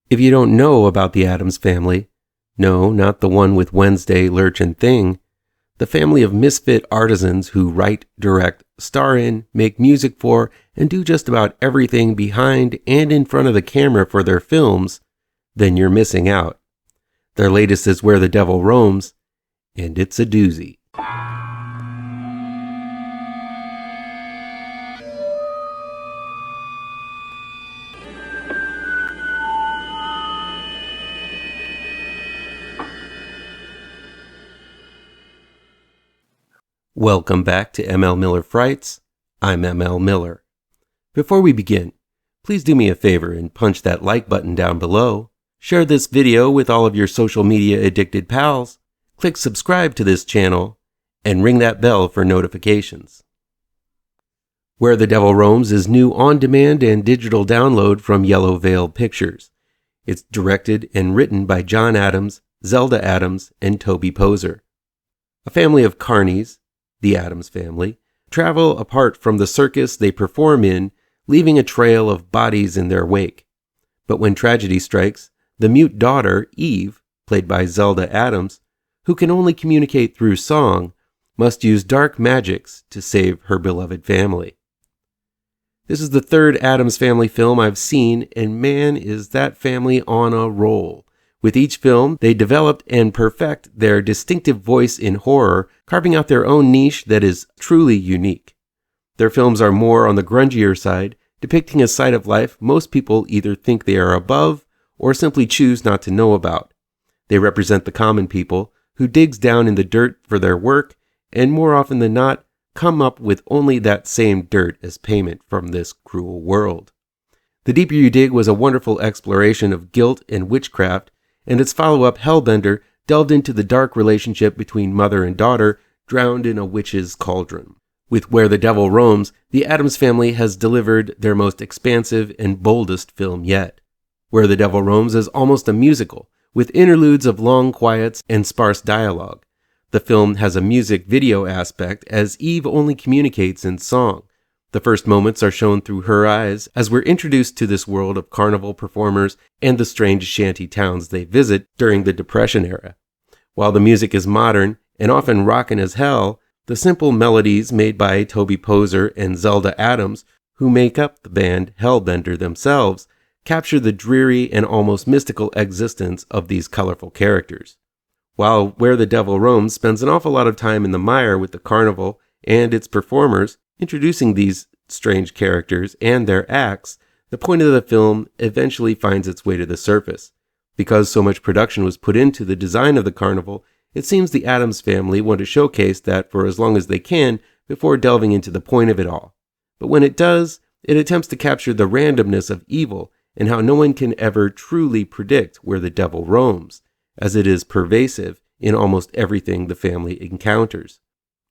If you don't know about the Addams Family, no, not the one with Wednesday, Lurch, and Thing, the family of misfit artisans who write, direct, star in, make music for, and do just about everything behind and in front of the camera for their films, then you're missing out. Their latest is Where the Devil Roams, and it's a doozy. Welcome back to ML Miller Frights. I'm ML Miller. Before we begin, please do me a favor and punch that like button down below. Share this video with all of your social media addicted pals. Click subscribe to this channel and ring that bell for notifications. Where the Devil Roams is new on-demand and digital download from Yellow Veil Pictures. It's directed and written by John Addams, Zelda Addams, and Toby Poser. A family of carnies, the Addams family, travel apart from the circus they perform in, leaving a trail of bodies in their wake. But when tragedy strikes, the mute daughter, Eve, played by Zelda Addams, who can only communicate through song, must use dark magics to save her beloved family. This is the third Addams Family film I've seen, and man, is that family on a roll. With each film, they developed and perfect their distinctive voice in horror, carving out their own niche that is truly unique. Their films are more on the grungier side, depicting a side of life most people either think they are above or simply choose not to know about. They represent the common people who digs down in the dirt for their work and more often than not come up with only that same dirt as payment from this cruel world. The Deeper You Dig was a wonderful exploration of guilt and witchcraft, and its follow-up, Hellbender, delved into the dark relationship between mother and daughter, drowned in a witch's cauldron. With Where the Devil Roams, the Addams Family has delivered their most expansive and boldest film yet. Where the Devil Roams is almost a musical, with interludes of long quiets and sparse dialogue. The film has a music video aspect, as Eve only communicates in song. The first moments are shown through her eyes as we're introduced to this world of carnival performers and the strange shanty towns they visit during the Depression era. While the music is modern and often rockin' as hell, the simple melodies made by Toby Poser and Zelda Addams, who make up the band Hellbender themselves, capture the dreary and almost mystical existence of these colorful characters. While Where the Devil Roams spends an awful lot of time in the mire with the carnival and its performers, introducing these strange characters and their acts, the point of the film eventually finds its way to the surface. Because so much production was put into the design of the carnival, it seems the Addams Family want to showcase that for as long as they can before delving into the point of it all. But when it does, it attempts to capture the randomness of evil and how no one can ever truly predict where the devil roams, as it is pervasive in almost everything the family encounters.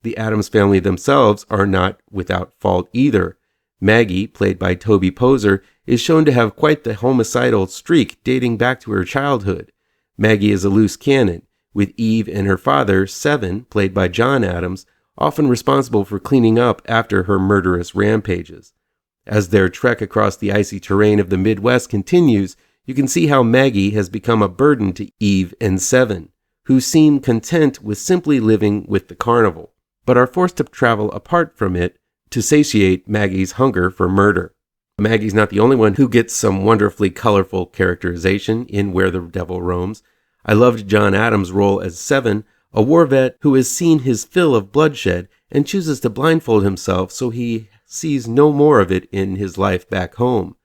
The Addams Family themselves are not without fault either. Maggie, played by Toby Poser, is shown to have quite the homicidal streak dating back to her childhood. Maggie is a loose cannon, with Eve and her father, Seven, played by John Addams, often responsible for cleaning up after her murderous rampages. As their trek across the icy terrain of the Midwest continues, you can see how Maggie has become a burden to Eve and Seven, who seem content with simply living with the carnival, but are forced to travel apart from it to satiate Maggie's hunger for murder. Maggie's not the only one who gets some wonderfully colorful characterization in Where the Devil Roams. I loved John Addams' role as Seven, a war vet who has seen his fill of bloodshed and chooses to blindfold himself so he sees no more of it in his life back home.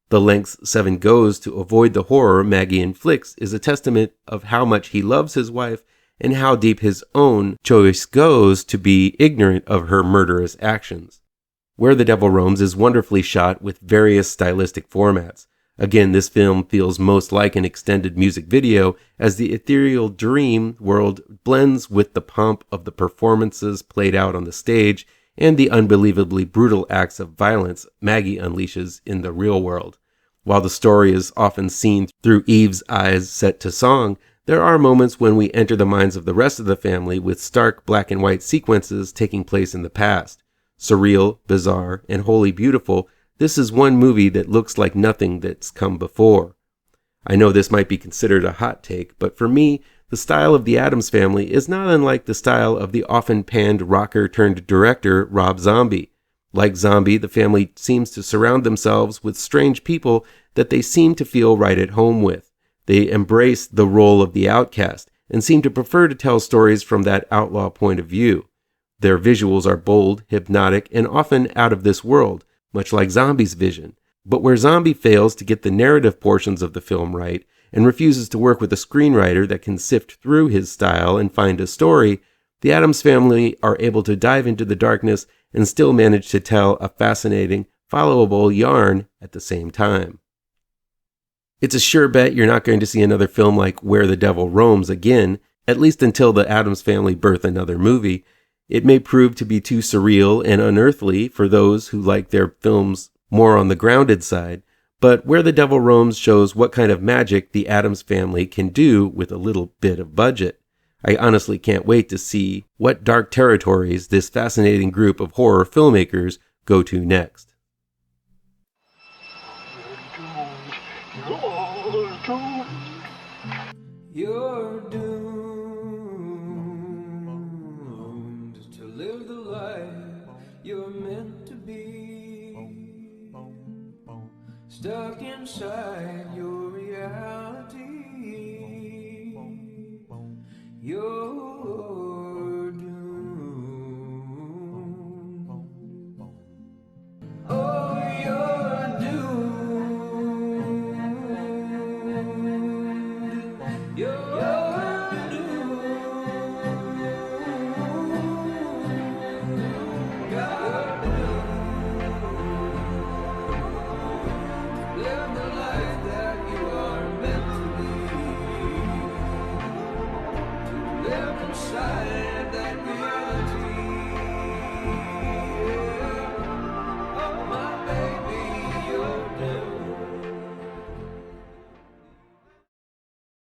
The lengths Seven goes to avoid the horror Maggie inflicts is a testament of how much he loves his wife and how deep his own choice goes to be ignorant of her murderous actions. Where the Devil Roams is wonderfully shot with various stylistic formats. Again, this film feels most like an extended music video as the ethereal dream world blends with the pomp of the performances played out on the stage and the unbelievably brutal acts of violence Maggie unleashes in the real world. While the story is often seen through Eve's eyes set to song, there are moments when we enter the minds of the rest of the family with stark black and white sequences taking place in the past. Surreal, bizarre, and wholly beautiful, this is one movie that looks like nothing that's come before. I know this might be considered a hot take, but for me, the style of the Addams Family is not unlike the style of the often panned rocker turned director Rob Zombie. Like Zombie, the family seems to surround themselves with strange people that they seem to feel right at home with. They embrace the role of the outcast and seem to prefer to tell stories from that outlaw point of view. Their visuals are bold, hypnotic, and often out of this world, much like Zombie's vision. But where Zombie fails to get the narrative portions of the film right and refuses to work with a screenwriter that can sift through his style and find a story, the Addams Family are able to dive into the darkness and still manage to tell a fascinating, followable yarn at the same time. It's a sure bet you're not going to see another film like Where the Devil Roams again, at least until the Addams Family birth another movie. It may prove to be too surreal and unearthly for those who like their films more on the grounded side, but Where the Devil Roams shows what kind of magic the Addams Family can do with a little bit of budget. I honestly can't wait to see what dark territories this fascinating group of horror filmmakers go to next. You're doomed to live the life you're meant to be, stuck inside your